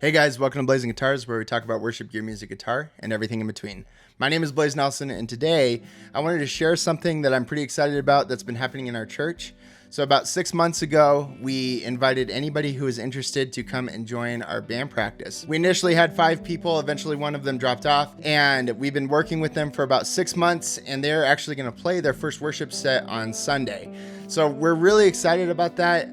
Hey guys, welcome to Blazing Guitars, where we talk about worship gear, music, guitar, and everything in between. My name is Blaze Nelson, and today I wanted to share something that I'm pretty excited about that's been happening in our church. So about 6 months ago, we invited anybody who is interested to come and join our band practice. We initially had 5 people, eventually one of them dropped off, and we've been working with them for about 6 months, and they're actually going to play their first worship set on Sunday. So we're really excited about that.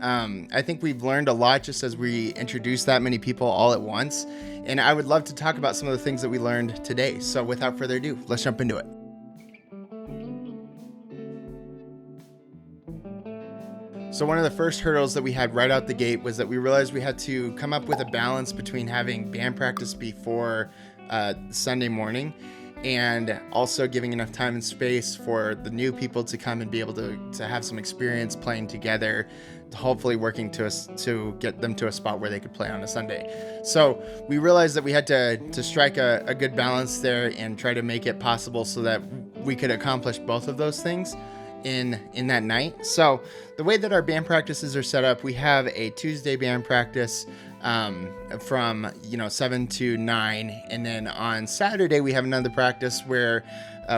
I think we've learned a lot just as we introduce that many people all at once. And I would love to talk about some of the things that we learned today. So without further ado, let's jump into it. So one of the first hurdles that we had right out the gate was that we realized we had to come up with a balance between having band practice before Sunday morning and also giving enough time and space for the new people to come and be able to have some experience playing together, hopefully working to get them to a spot where they could play on a Sunday. So we realized that we had to strike a good balance there and try to make it possible so that we could accomplish both of those things in that night. So the way that our band practices are set up, we have a Tuesday band practice from 7 to 9, and then on Saturday we have another practice where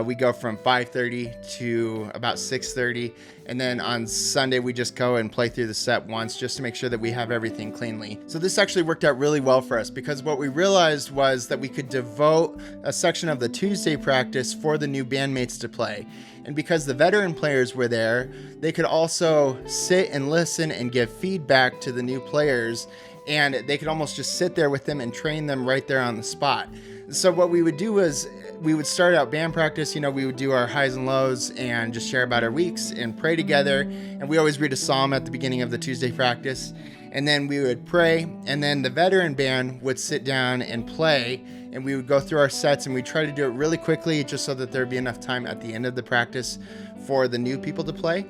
we go from 5:30 to about 6:30, and then on Sunday we just go and play through the set once just to make sure that we have everything cleanly. So this actually worked out really well for us because what we realized was that we could devote a section of the Tuesday practice for the new bandmates to play. And because the veteran players were there, they could also sit and listen and give feedback to the new players, and they could almost just sit there with them and train them right there on the spot. So what we would do was we would start out band practice, we would do our highs and lows and just share about our weeks and pray together. And we always read a psalm at the beginning of the Tuesday practice. And then we would pray, and then the veteran band would sit down and play, and we would go through our sets, and we'd try to do it really quickly just so that there'd be enough time at the end of the practice for the new people to play.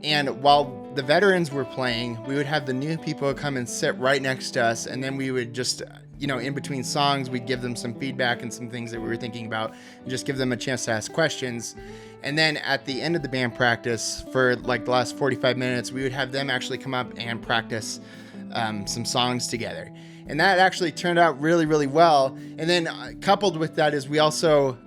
And while the veterans were playing, we would have the new people come and sit right next to us, and then we would just, in between songs, we'd give them some feedback and some things that we were thinking about, and just give them a chance to ask questions. And then at the end of the band practice, for like the last 45 minutes, we would have them actually come up and practice some songs together. And that actually turned out really, really well. And then coupled with that is we also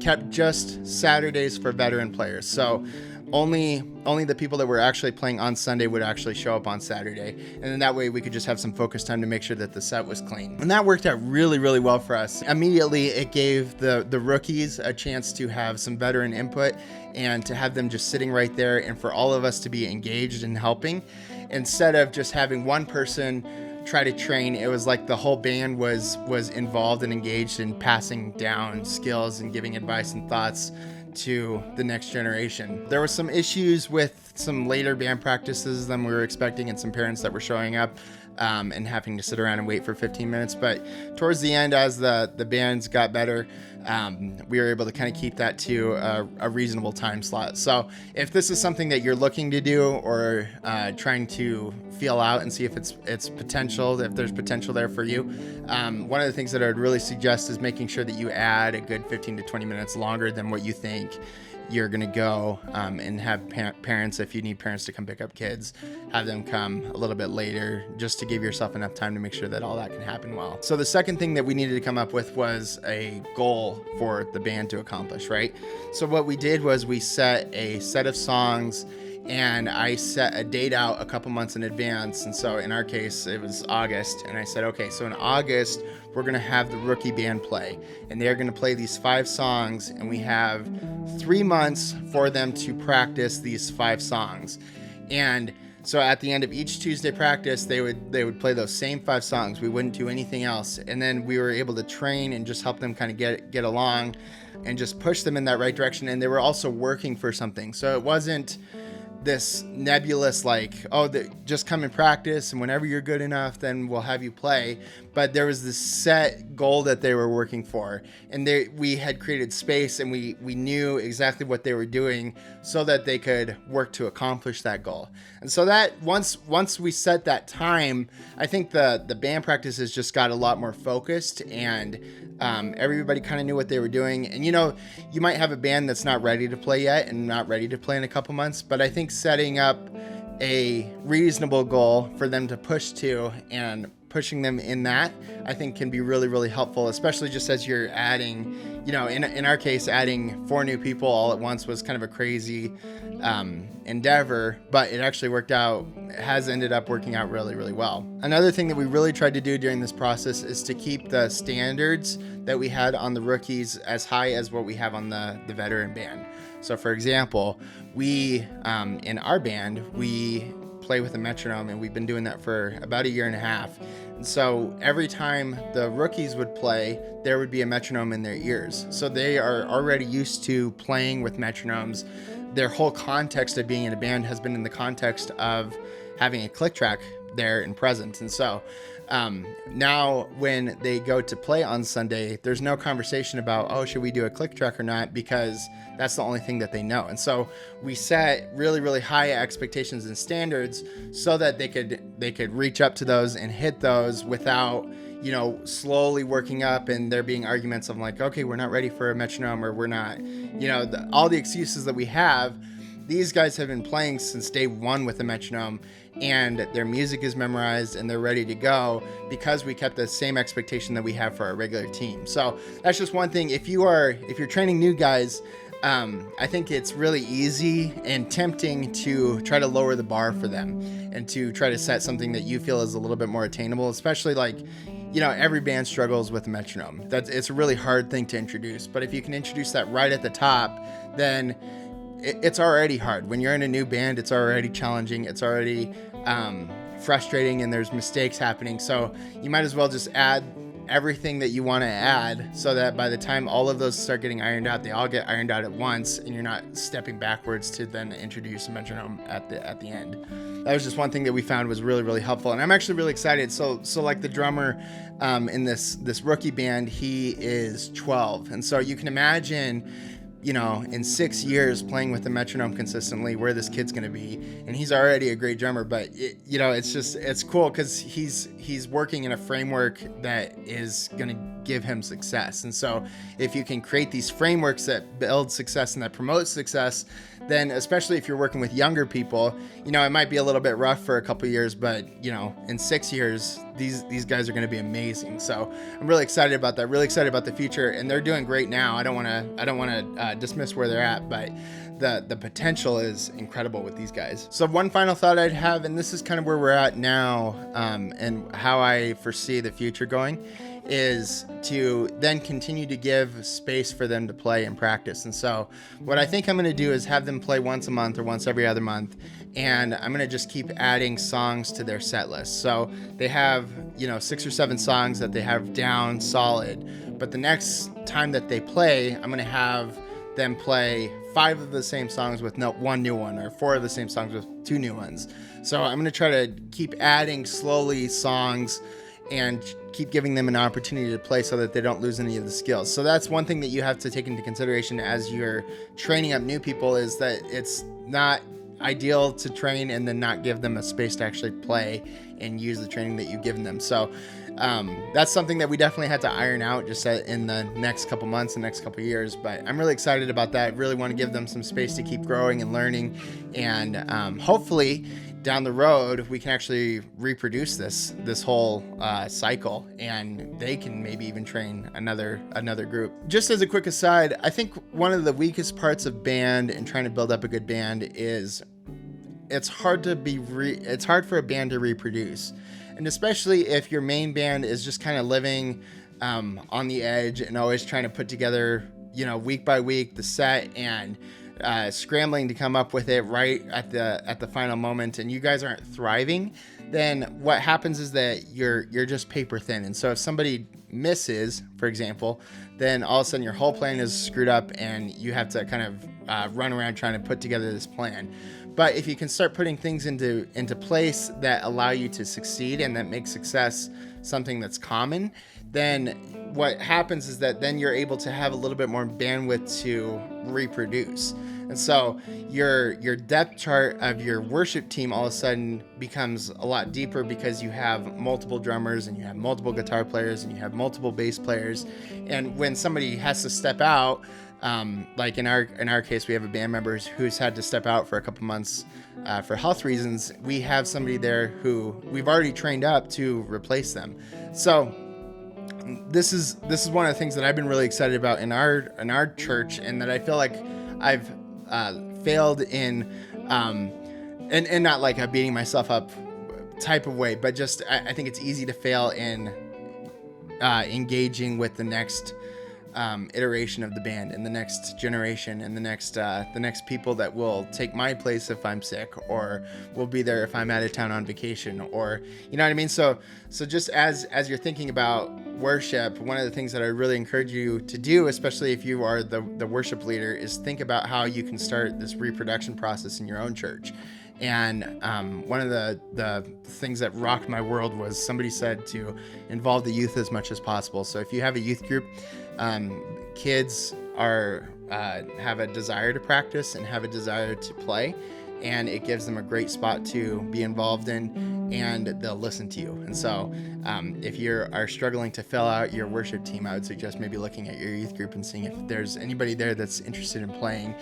kept just Saturdays for veteran players. So only the people that were actually playing on Sunday would actually show up on Saturday. And then that way we could just have some focus time to make sure that the set was clean. And that worked out really, really well for us. Immediately, it gave the rookies a chance to have some veteran input and to have them just sitting right there and for all of us to be engaged in helping. Instead of just having one person try to train, it was like the whole band was involved and engaged in passing down skills and giving advice and thoughts to the next generation. There were some issues with some later band practices than we were expecting and some parents that were showing up and having to sit around and wait for 15 minutes. But towards the end, as the bands got better, we were able to kind of keep that to a reasonable time slot. So if this is something that you're looking to do or trying to feel out and see if it's potential, if there's potential there for you, one of the things that I would really suggest is making sure that you add a good 15 to 20 minutes longer than what you think you're going to go, and have parents, if you need parents to come pick up kids, have them come a little bit later just to give yourself enough time to make sure that all that can happen well. So the second thing that we needed to come up with was a goal for the band to accomplish, right? So what we did was we set a set of songs, and I set a date out a couple months in advance. And so in our case, it was August. And I said, okay, so in August, we're going to have the rookie band play. And they're going to play these 5 songs. And we have 3 months for them to practice these 5 songs. And so at the end of each Tuesday practice, they would play those same 5 songs. We wouldn't do anything else. And then we were able to train and just help them kind of get along and just push them in that right direction. And they were also working for something. So it wasn't this nebulous just come and practice, and whenever you're good enough then we'll have you play. But there was this set goal that they were working for, and we had created space, and we knew exactly what they were doing so that they could work to accomplish that goal. And so that once we set that time, I think the band practices just got a lot more focused, and everybody kind of knew what they were doing. And you might have a band that's not ready to play yet and not ready to play in a couple months, but I think setting up a reasonable goal for them to push to and pushing them in that, I think can be really, really helpful, especially just as you're adding, in our case, adding 4 new people all at once was kind of a crazy endeavor, but it actually has ended up working out really, really well. Another thing that we really tried to do during this process is to keep the standards that we had on the rookies as high as what we have on the veteran band. So for example, we, in our band, we play with a metronome, and we've been doing that for about a year and a half. And so every time the rookies would play, there would be a metronome in their ears. So they are already used to playing with metronomes. Their whole context of being in a band has been in the context of having a click track there and present. And so now when they go to play on Sunday, there's no conversation about, oh, should we do a click track or not? Because that's the only thing that they know. And so we set really, really high expectations and standards so that they could reach up to those and hit those without, slowly working up and there being arguments of like, okay, we're not ready for a metronome, or we're not, all the excuses that we have. These guys have been playing since day one with a metronome, and their music is memorized and they're ready to go because we kept the same expectation that we have for our regular team. So that's just one thing. If you're training new guys, I think it's really easy and tempting to try to lower the bar for them and to try to set something that you feel is a little bit more attainable, especially every band struggles with a metronome. It's a really hard thing to introduce, but if you can introduce that right at the top, then it's already hard. When you're in a new band, it's already challenging. It's already frustrating, and there's mistakes happening. So you might as well just add everything that you want to add so that by the time all of those start getting ironed out, they all get ironed out at once, and you're not stepping backwards to then introduce a metronome at the end. That was just one thing that we found was really, really helpful. And I'm actually really excited. So like the drummer in this rookie band, he is 12. And so you can imagine, in 6 years playing with the metronome consistently, where this kid's going to be. And he's already a great drummer, but it's cool because he's working in a framework that is going to give him success. And so if you can create these frameworks that build success and that promote success, then especially if you're working with younger people, it might be a little bit rough for a couple of years, but in 6 years, these guys are going to be amazing. So I'm really excited about that. Really excited about the future, and they're doing great now. I don't want to dismiss where they're at, but the potential is incredible with these guys. So one final thought I'd have, and this is kind of where we're at now, and how I foresee the future going, is to then continue to give space for them to play and practice. And so what I think I'm going to do is have them play once a month or once every other month, and I'm going to just keep adding songs to their set list. So they have 6 or 7 songs that they have down solid, but the next time that they play, I'm going to have them play 5 of the same songs with one new one, or 4 of the same songs with 2 new ones. So I'm going to try to keep adding slowly songs and keep giving them an opportunity to play so that they don't lose any of the skills. So that's one thing that you have to take into consideration as you're training up new people, is that it's not ideal to train and then not give them a space to actually play and use the training that you've given them. So that's something that we definitely had to iron out just in the next couple months and next couple years. But I'm really excited about that. Really want to give them some space to keep growing and learning, and hopefully down the road we can actually reproduce this whole cycle, and they can maybe even train another group. Just as a quick aside, I think one of the weakest parts of band and trying to build up a good band is it's hard for a band to reproduce. And especially if your main band is just kind of living on the edge and always trying to put together, week by week the set, and scrambling to come up with it right at the final moment, and you guys aren't thriving, then what happens is that you're just paper thin. And so if somebody misses, for example, then all of a sudden your whole plan is screwed up, and you have to kind of run around trying to put together this plan. But if you can start putting things into place that allow you to succeed and that make success something that's common, then what happens is that then you're able to have a little bit more bandwidth to reproduce. And so your depth chart of your worship team all of a sudden becomes a lot deeper, because you have multiple drummers and you have multiple guitar players and you have multiple bass players. And when somebody has to step out, Like in our case, we have a band member who's had to step out for a couple months for health reasons. We have somebody there who we've already trained up to replace them. So this is one of the things that I've been really excited about in our church, and that I feel like I've failed in, and not like a beating myself up type of way, but just I think it's easy to fail in engaging with the next iteration of the band and the next generation and the next people that will take my place if I'm sick, or will be there if I'm out of town on vacation, or you know what I mean. So just as you're thinking about worship, one of the things that I really encourage you to do, especially if you are the worship leader, is think about how you can start this reproduction process in your own church. And one of the things that rocked my world was somebody said to involve the youth as much as possible. So if you have a youth group, kids have a desire to practice and have a desire to play, and it gives them a great spot to be involved in, and they'll listen to you. And so if you are struggling to fill out your worship team, I would suggest maybe looking at your youth group and seeing if there's anybody there that's interested in playing,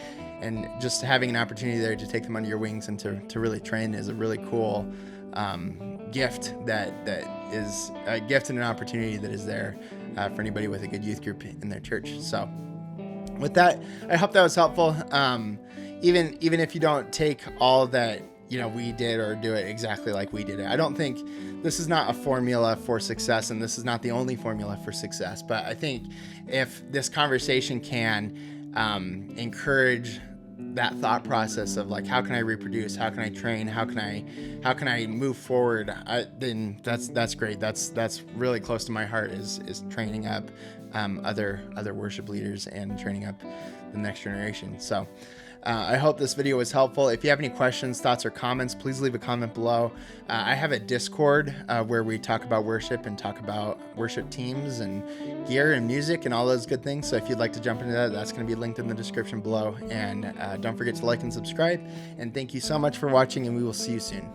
and just having an opportunity there to take them under your wings and to really train is a really cool gift that is a gift and an opportunity that is there for anybody with a good youth group in their church. So with that, I hope that was helpful. Even if you don't take all that we did or do it exactly like we did it, I don't think this is not a formula for success, and this is not the only formula for success. But I think if this conversation can encourage that thought process of like, how can I reproduce? How can I train? How can I move forward? Then that's great. That's really close to my heart is training up other worship leaders and training up the next generation. So I hope this video was helpful. If you have any questions, thoughts, or comments, please leave a comment below. I have a Discord where we talk about worship and talk about worship teams and gear and music and all those good things. So if you'd like to jump into that, that's going to be linked in the description below. And don't forget to like and subscribe. And thank you so much for watching, and we will see you soon.